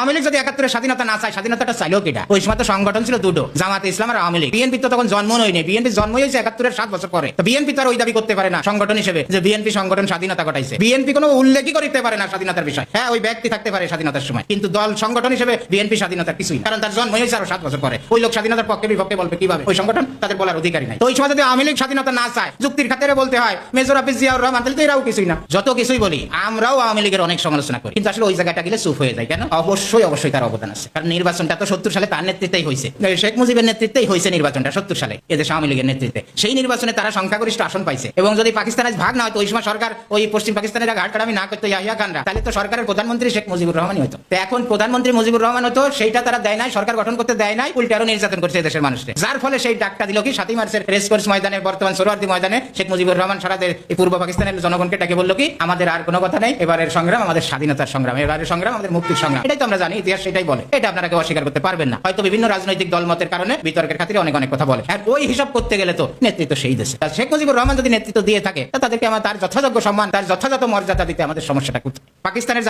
আওয়ামী লীগ যদি 71 স্বাধীনতা না চায়, স্বাধীনতাটা চাইলেও কিটা? ওই সময় তো সংগঠন ছিল দুটো, জামাতে ইসলাম আর আওয়ামী লীগ। বিএনপি তো তখন জন্ম হয়নি, বিএনপি জন্ম হয়েছে 71 7 বছর পরে। তো বিএনপি তো আর ওই দাবি করতে পারে না সংগঠন হিসেবে যে বিএনপি সংগঠন স্বাধীনতা ঘটাইছে। বিএনপি কোনো উল্লেখই করতে পারে না স্বাধীনতার বিষয়। হ্যাঁ, ওই ব্যক্তি থাকতে পারে স্বাধীনতার সময়, কিন্তু দল সংগঠন হিসেবে বিএনপি স্বাধীনতার কিছুই না, কারণ তার জন্ম হয়েছে আরো 7 বছর পরে। ওই লোক স্বাধীনতার পক্ষে বিপক্ষে বলবে কিভাবে? ওই সংগঠন তাদের বলার অধিকারই নাই। তো ওই সময় যদি আওয়ামী লীগ স্বাধীনতা না চায়, যুক্তির খাতিরে বলতে হয় মেজর হাফিজ জিয়াউর রহমান, তাহলে তো এরাও কিছুই না। যত কিছুই বলি, আমরাও আওয়ামী লীগের অনেক সমালোচনা করি, কিন্তু আসলে ওই জায়গাটা গেলে চুপ হয়ে যায়। কেন? অবশ্যই তার অবদান আছে, কারণ নির্বাচনটা তো 70 সালে তার নেতৃত্বেই হয়েছে, শেখ মুজিবের নেতৃত্বেই হয়েছে নির্বাচনটা 70 সালে এদেশে আওয়ামী লীগের নেতৃত্বে। সেই নির্বাচনে তারা সংখ্যাগরিষ্ঠ আসন পাইছে। এবং যদি পাকিস্তানের ভাগ না হতো, ওই সময় সরকার ওই পশ্চিম পাকিস্তানের ঘাট কাটামি না করতো ইয়াহিয়া খানরা, তাহলে তো সরকারের প্রধানমন্ত্রী শেখ মুজিবুর রহমানই হতো। তো এখন প্রধানমন্ত্রী মুজিবুর রহমান হতো, সেইটা তারা দেয় নাই, সরকার গঠন করতে দেয় নাই, উল্টে আরো নির্যাতন করছে দেশের মানুষকে। যার ফলে সেই ডাকটা দিল কি 7 মার্চের রেসকোর্স ময়দানে, বর্তমান সোহরাওয়ার্দী ময়দানে শেখ মুজিবুর রহমান সারাদের এই পূর্ব পাকিস্তানের জনগণকে ডাকে বললো কি, আমাদের আর কোনো কথা নেই, এবারের সংগ্রাম আমাদের স্বাধীনতার সংগ্রাম, এবারের সংগ্রাম আমাদের মুক্তির সংগ্রাম। এটাই তো আমরা জানি, ইতিহাস সেটাই বলে, এটা আপনারা কেউ অস্বীকার করতে পারবেন না। হয়তো বিভিন্ন রাজনৈতিক দলমতের কারণে বিতর্কের খাতিরে অনেক কথা বলে, আর ওই হিসাব করতে গেলে তো নেতৃত্ব সেই দেশে। শেখ মুজিবুর রহমান যদি নেতৃত্ব দিয়ে থাকে, তাদেরকে আমার তার যথাযোগ্য সম্মান, তার যথাযথ মর্যাদা দিতে আমাদের সমস্যাটা কোথায়? পাকিস্তানের